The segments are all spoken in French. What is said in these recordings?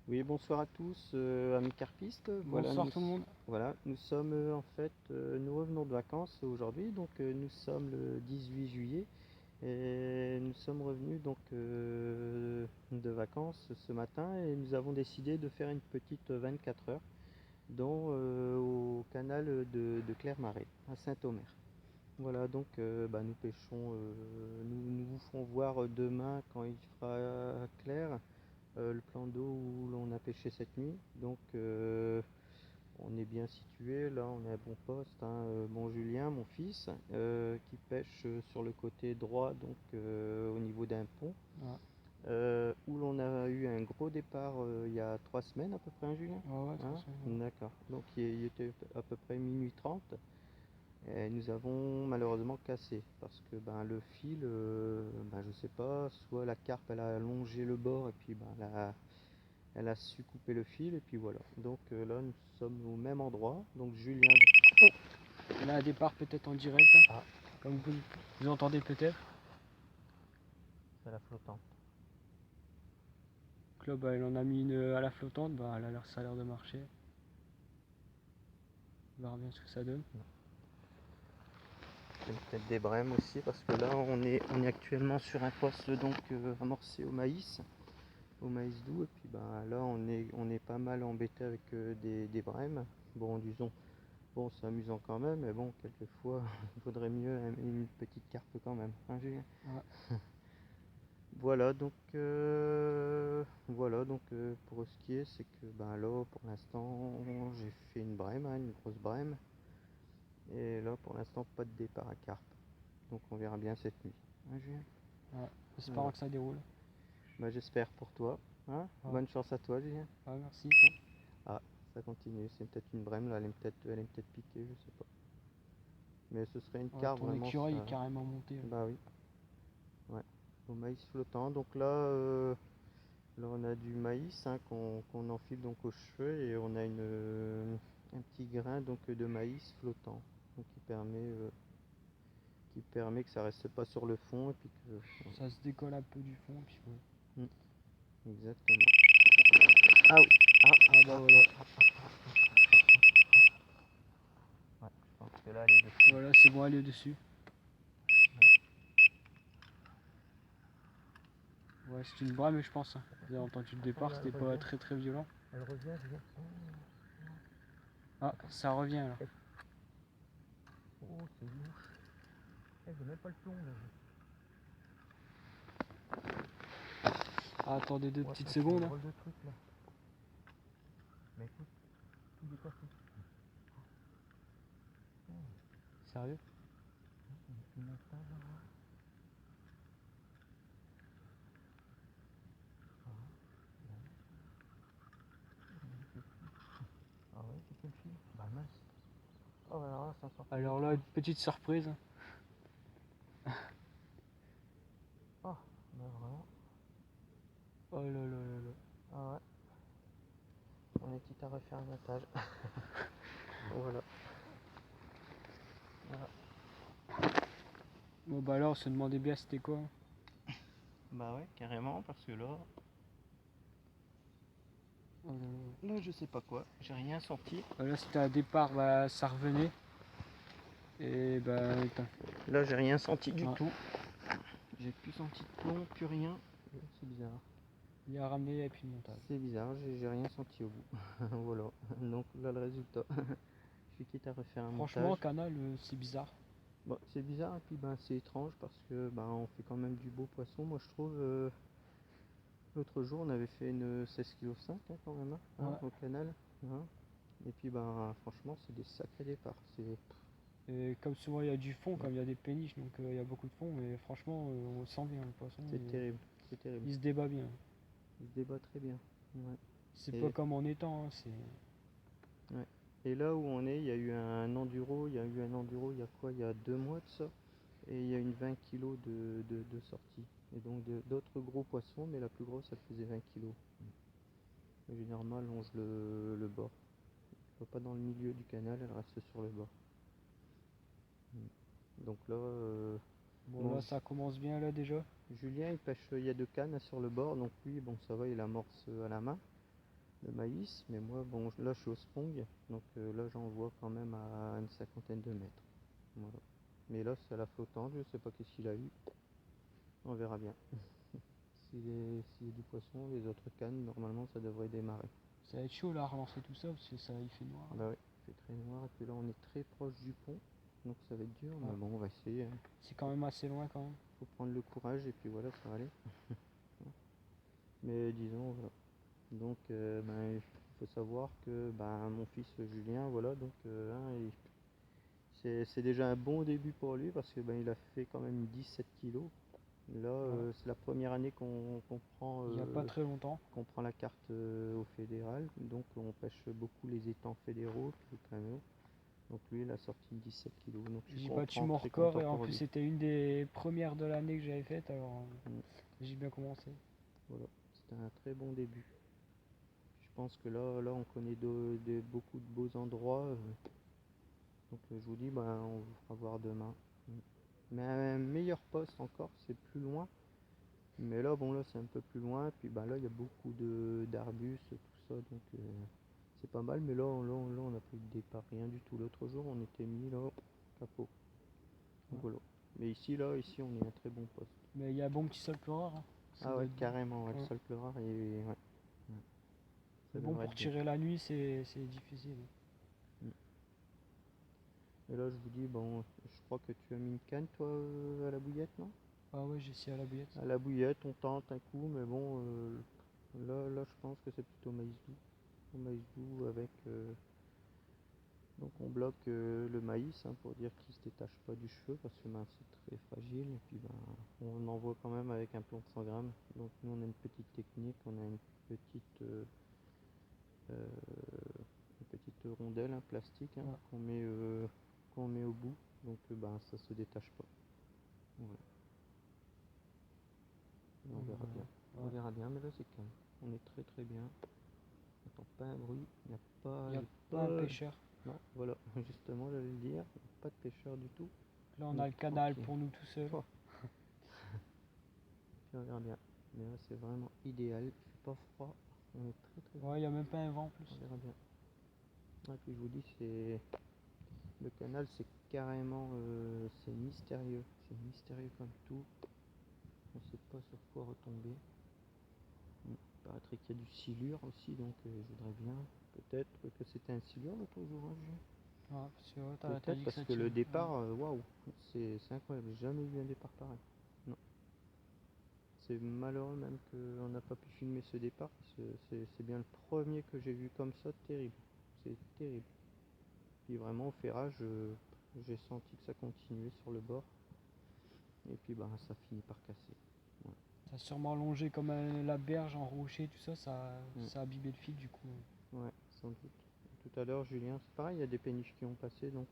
Oui, bonsoir à tous, amis carpistes. Bonsoir tout le monde. Voilà, nous sommes nous revenons de vacances aujourd'hui, donc nous sommes le 18 juillet et nous sommes revenus de vacances ce matin et nous avons décidé de faire une petite 24 heures au canal de Clermarais à Saint-Omer. Voilà, donc nous pêchons, nous vous ferons voir demain quand il fera clair le plan d'eau où l'on a pêché cette nuit. Donc on est bien situé, là on est à bon poste, hein. Bon Julien, mon fils, qui pêche sur le côté droit, au niveau d'un pont, Ouais, où l'on a eu un gros départ il y a 3 semaines à peu près, hein, Julien. ouais, Hein. très bien. D'accord. Donc il était à peu près minuit 30. Et nous avons malheureusement cassé parce que le fil, je sais pas, soit la carpe elle a allongé le bord et puis elle a su couper le fil et puis voilà. Donc là nous sommes au même endroit. Donc Julien. Là, départ peut-être en direct, hein, Ah, comme vous entendez peut-être. c'est la flottante. Donc là, il en a mis une à la flottante, ça a l'air de marcher. On verra bien ce que ça donne. C'est peut-être des brèmes aussi parce que là on est actuellement sur un poste amorcé au maïs doux et puis là on est pas mal embêté avec des brèmes. Bon disons. Bon, c'est amusant quand même, mais bon, quelquefois, il vaudrait mieux une petite carpe quand même, hein, Julien. Ouais. Pour ce qui est, c'est que là, pour l'instant, j'ai fait une brème, hein, une grosse brème, et là, pour l'instant, pas de départ à carpe. Donc, on verra bien cette nuit, hein, Julien. Ouais. Espérons Voilà. que ça déroule. J'espère pour toi, hein. Ouais. Bonne chance à toi, Julien. Ouais, merci. Ah, ça continue, c'est peut-être une brème là, elle est peut-être piquée, je sais pas. Mais ce serait une Ouais, carpe ton vraiment écureuil ça. est carrément monté. Bah oui. Ouais, au maïs flottant. Donc là on a du maïs, hein, qu'on enfile donc aux cheveux et on a un petit grain de maïs flottant, donc qui permet que ça reste pas sur le fond et puis que Ça se décolle un peu du fond, puis ouais. Hmm, exactement. Ah oui. Ah bah voilà. Ouais, je pense que là elle est dessus. Voilà, c'est bon, elle est dessus. Ouais, c'est une brame, je pense, hein. Vous avez entendu le départ, Là, c'était pas très très violent. elle revient, je viens. Ah, ça revient là. Oh, c'est louche. J'ai même pas le plomb là. Ah, attendez deux Ouais, petites ça fait un secondes, hein. drôle de truc là. Mais écoute, tout décoiffe. Sérieux? Il monte pas là. Ah ouais, c'est quel fil? Bah mince. Oh alors là, ça sort. Alors là, une petite surprise. Oh, bah vraiment. Oh là là là là. Ah ouais. On est quitte à refaire un montage. Voilà. Voilà. Bon bah là, on se demandait bien c'était quoi. Bah ouais, carrément, parce que là, Oh là là. je sais pas quoi, j'ai rien senti. Là, c'était un départ, ça revenait. Et putain. Là, j'ai rien senti du Ouais. tout. J'ai plus senti de plomb, plus rien. C'est bizarre. Il a ramené et puis le montage. C'est bizarre, j'ai rien senti au bout. Voilà. Donc là, le résultat. Je suis quitte à refaire un Franchement, montage. canal, c'est bizarre. Bon, c'est bizarre et puis c'est étrange parce que on fait quand même du beau poisson, moi je trouve. L'autre jour, on avait fait une 16,5 kg quand même, hein, Ouais. au canal. Hein. Et puis franchement, c'est des sacrés départs. Et comme souvent, il y a du fond, comme il y a des péniches, donc il y a beaucoup de fond. Mais franchement, on sent bien le poisson. C'est terrible, c'est terrible. Il se débat bien. Il se débat très bien. Ouais. C'est pas Et, comme en étang, hein, ouais. Et là où on est, il y a eu un enduro, il y a quoi? Il y a 2 mois de ça. Et il y a une 20 kilos de sortie. Et donc d'autres gros poissons, mais la plus grosse, elle faisait 20 kilos. Et généralement, elle longe le bord. Elle va pas dans le milieu du canal, elle reste sur le bord. Donc là, bon bon, là, ça commence bien là déjà. Julien il pêche, il y a 2 cannes sur le bord, donc lui bon ça va, il amorce à la main. le maïs, mais moi, bon, là je suis au Spong, donc là j'en vois quand même à une cinquantaine de mètres. Voilà. Mais là c'est à la flottante, je sais pas qu'est-ce qu'il a eu, on verra bien. S'il y a du poisson, les autres cannes, normalement ça devrait démarrer. Ça va être chaud là à relancer tout ça parce que ça il fait noir. Bah oui, il fait très noir, et puis là on est très proche du pont, donc ça va être dur, mais Ouais. bon, on va essayer, hein. C'est quand même assez loin quand même. Faut prendre le courage, et puis voilà, ça va aller. Mais disons, voilà. Donc, ben, il faut savoir que ben, mon fils Julien, voilà, donc c'est déjà un bon début pour lui parce que ben, il a fait quand même 17 kilos. Là, Ouais. c'est la première année qu'on prend, Il n'y a pas très longtemps. la carte au fédéral, donc on pêche beaucoup les étangs fédéraux, puis les canaux. Donc lui, il a sorti 17 kilos, donc je suis J'ai battu content, mon très record content et en pour plus lui. c'était une des premières de l'année que j'avais faite alors Mm. j'ai bien commencé. Voilà, c'était un très bon début. Je pense que là on connaît beaucoup de beaux endroits. Donc je vous dis, ben, on vous fera voir demain. Mais un meilleur poste encore, c'est plus loin. Mais là, bon, là, c'est un peu plus loin. Puis ben, là, il y a beaucoup d'arbustes, tout ça. Donc c'est pas mal. Mais là, on n'a pas eu de départ, rien du tout. L'autre jour, on était mis là, capot. Ouais. Donc voilà. Mais ici, on est à un très bon poste. Mais il y a un bon petit sol pleureur. Hein. Ça Ah doit ouais, être bon. carrément, ouais, le Ouais. sol pleureur. Et, ouais, ça Mais bon devrait pour être bon. tirer la nuit c'est difficile. Mm. Et là, je vous dis, bon, je crois que tu as mis une canne, toi, à la bouillette, non? Ah ouais j'ai essayé à la bouillette. À la bouillette, on tente un coup, mais bon, là, je pense que c'est plutôt maïs doux. Au maïs doux avec. Donc, on bloque le maïs, hein, pour dire qu'il ne se détache pas du cheveu parce que ben, c'est très fragile. Et puis, ben, on envoie quand même avec un plomb de 100 grammes. Donc, nous, on a une petite technique, on a petite, euh, une petite rondelle, hein, plastique, hein, Ouais. qu'on met au bout. Donc, ben, ça se détache pas. Voilà. On verra bien. On Ouais. verra bien, mais là, c'est calme. On est très très bien. On n'entend pas un bruit, il n'y a Il pas, n'y a j'ai pas un pas, pêcheur. non, voilà, justement, j'allais le dire, il n'y a pas de pêcheur du tout, Là on on est a le canal tranquille. pour nous tout seul. Oh, puis on verra bien, mais là c'est vraiment idéal, il fait pas froid, on est très très bien, Ouais il n'y a même pas un vent en on plus. verra bien. Et puis je vous dis, le canal, c'est carrément, c'est mystérieux comme tout, on ne sait pas sur quoi retomber. Il paraîtrait qu'il y a du silure aussi, donc je voudrais bien, peut-être que c'était un silure l'autre jour, hein, Ouais, parce que ouais, t'as peut-être dit que parce ça que le tirait. départ, waouh, c'est incroyable, j'ai jamais vu un départ pareil. Non. C'est malheureux même qu'on n'a pas pu filmer ce départ, parce que c'est bien le premier que j'ai vu comme ça, terrible. C'est terrible. Puis vraiment au ferrage, j'ai senti que ça continuait sur le bord, et puis bah, ça finit par casser. Ouais. Ça a sûrement longé comme la berge en rocher, tout ça, Mm. ça a abîmé le fil du coup. Ouais, sans doute. Tout à l'heure, Julien, c'est pareil, il y a des péniches qui ont passé, donc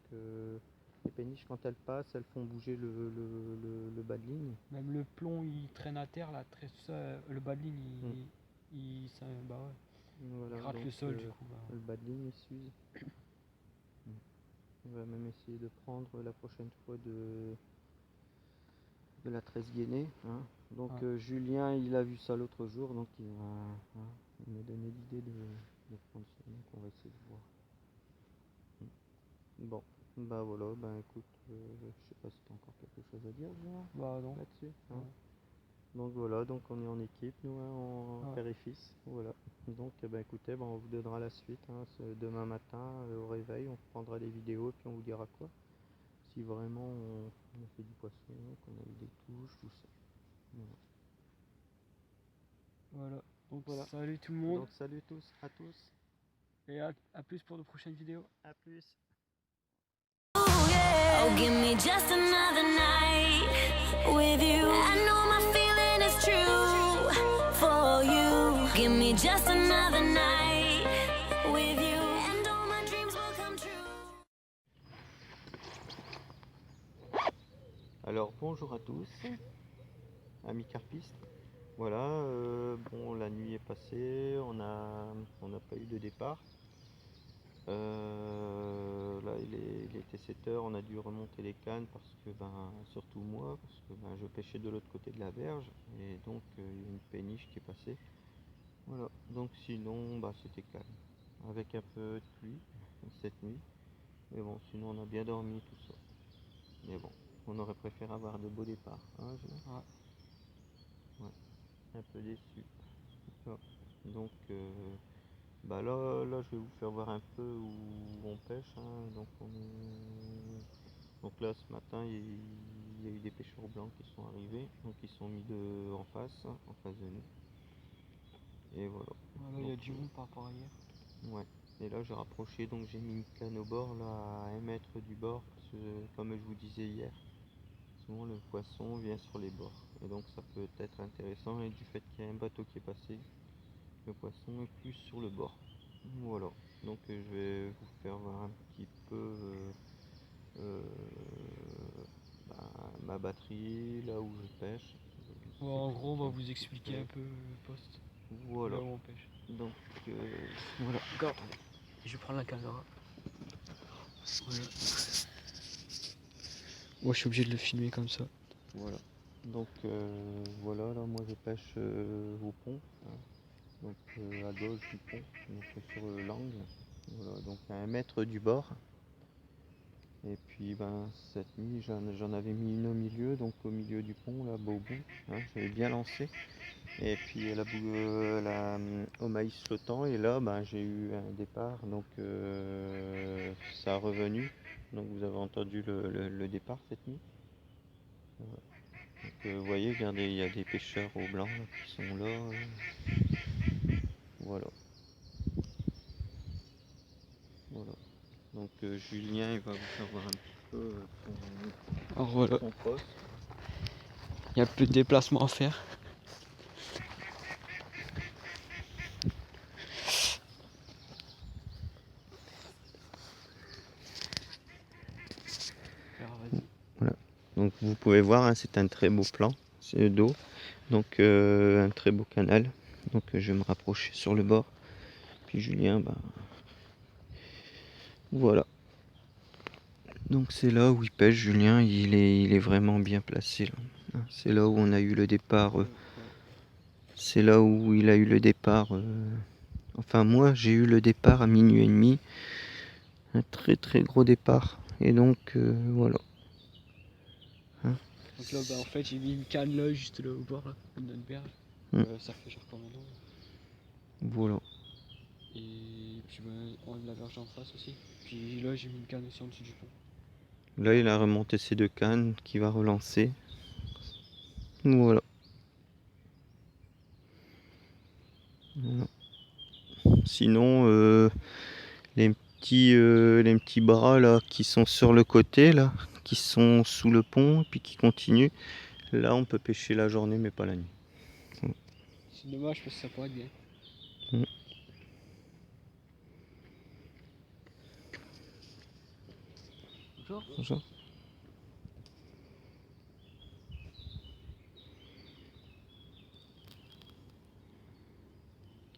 les péniches, quand elles passent, elles font bouger le bas de ligne. Même le plomb il traîne à terre là, ça, le bas de ligne Mm. bah ouais, il Voilà, gratte donc le sol du coup. Bah. le bas de ligne il s'use. Mm. On va même essayer de prendre la prochaine fois de la tresse gainée, hein. Donc Ouais. Julien, il a vu ça l'autre jour, donc hein, il m'a donné l'idée de prendre ça, donc on va essayer de voir. Bon, bah voilà, bah écoute, je sais pas si tu as encore quelque chose à dire, Julien, Bah non. là-dessus, hein. Ouais. Donc voilà, donc on est en équipe, nous, hein, en Ouais. père et fils, voilà. Donc bah écoutez, bah, on vous donnera la suite, hein, demain matin, au réveil, on prendra des vidéos et puis on vous dira quoi. Si vraiment on a fait du poisson, qu'on a eu des touches, tout ça. Voilà. Voilà. Donc Voilà. salut tout le monde Donc salut à tous. et à plus pour de prochaines vidéos. À plus. Oh, give me just another night with you. I know my feeling is true for you. Give me just another night with you, and all my dreams will come true. Alors bonjour à tous, amis carpistes. Voilà, bon, la nuit est passée, on n'a pas eu de départ. Là il était 7 heures, on a dû remonter les cannes parce que ben surtout moi, parce que ben, je pêchais de l'autre côté de la berge et donc il y a une péniche qui est passée. Voilà, donc sinon bah, c'était calme, avec un peu de pluie cette nuit. Mais bon, sinon on a bien dormi tout ça. Mais bon, on aurait préféré avoir de beaux départs, hein, Julien. Ouais, un peu déçu. Voilà. Donc bah là, je vais vous faire voir un peu où on pêche, hein. Donc là, ce matin, il y a eu des pêcheurs blancs qui sont arrivés, donc ils sont mis en face de nous. Et voilà. Voilà, il y a Donc, du monde par rapport à hier. ouais. Et là, j'ai rapproché, donc j'ai mis une canne au bord, là, à 1 mètre du bord, parce que, comme je vous disais hier, souvent le poisson vient sur les bords. Et donc ça peut être intéressant, et du fait qu'il y a un bateau qui est passé, le poisson est plus sur le bord. Voilà. Donc je vais vous faire voir un petit peu euh, bah, ma batterie, là où je pêche. Ouais, en gros, on va vous expliquer un peu le poste, Voilà. là où on pêche. Donc voilà. D'accord, attendez. Je vais prendre la caméra. Voilà. Moi, je suis obligé de le filmer comme ça. Voilà. Donc voilà, là moi je pêche au pont, hein. Donc à gauche du pont, donc sur l'angle. Voilà, donc à 1 mètre du bord. Et puis ben cette nuit j'en avais mis une au milieu, donc au milieu du pont là, bas au bout, hein, j'avais bien lancé. Et puis au maïs flottant, et là ben, j'ai eu un départ, donc ça a revenu. Donc vous avez entendu le départ cette nuit. Voilà. Donc vous voyez, regardez, il y a des pêcheurs au blanc là, qui sont là. Voilà. Voilà. Donc Julien il va vous faire voir un petit peu Alors voilà, son poste. il y a plus de déplacement à faire. Alors vas-y. Voilà. Donc vous pouvez voir, hein, c'est un très beau plan d'eau. Donc un très beau canal. Donc je vais me rapprocher sur le bord. Puis Julien, bah voilà. Donc c'est là où il pêche, Julien, il est vraiment bien placé là. Hein, c'est là où on a eu le départ. C'est là où il a eu le départ. Enfin moi j'ai eu le départ à minuit et demi. Un très très gros départ. Et donc voilà. Hein. Donc là, bah, en fait, j'ai mis une canne là, juste là au bord, là, de notre berge. Ça fait genre combien d'eau? Voilà. Et puis bah, on a de la berge en face aussi. Puis là, j'ai mis une canne aussi en dessous du pont. Là il a remonté ses 2 cannes qui va relancer. Voilà. Voilà. Sinon les petits bras là qui sont sur le côté là, qui sont sous le pont puis qui continuent, là on peut pêcher la journée mais pas la nuit. C'est dommage parce que ça pourrait être bien. Bonjour. Bonjour.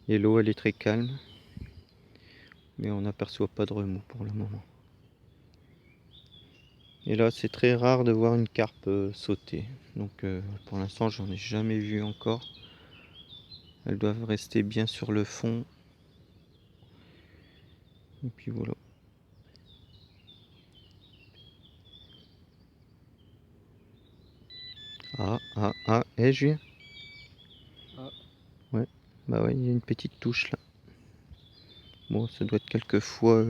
Et l'eau elle est très calme, mais on n'aperçoit pas de remous pour le moment. Et là c'est très rare de voir une carpe sauter, donc pour l'instant j'en ai jamais vu encore. Elles doivent rester bien sur le fond. Et puis voilà. Julien. Ah. Ouais, bah ouais, il y a une petite touche là. Bon, ça doit être quelquefois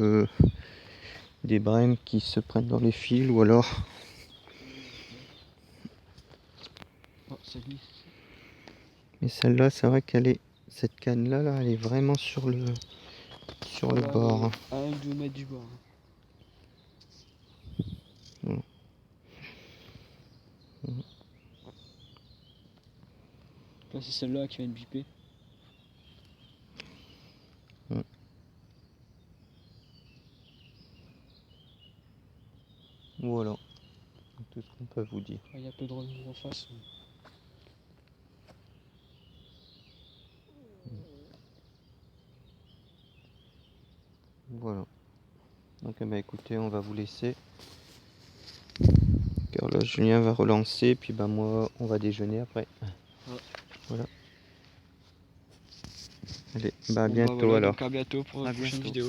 des brèmes qui se prennent dans les fils ou alors. Oh, ça glisse. Mais celle-là, c'est vrai cette canne là, elle est vraiment sur le bord. À 1 ou 2 mètres du bord. Voilà. Là, c'est celle-là qui vient de biper. Voilà, tout ce qu'on peut vous dire. Il y a peu de remous en face. Voilà. Donc bah, écoutez, on va vous laisser. Car là, Julien va relancer, puis bah moi, on va déjeuner après. Ouais. Voilà. Allez, bah à Bon, bientôt voilà, alors. donc à bientôt pour À une prochaine bientôt. vidéo.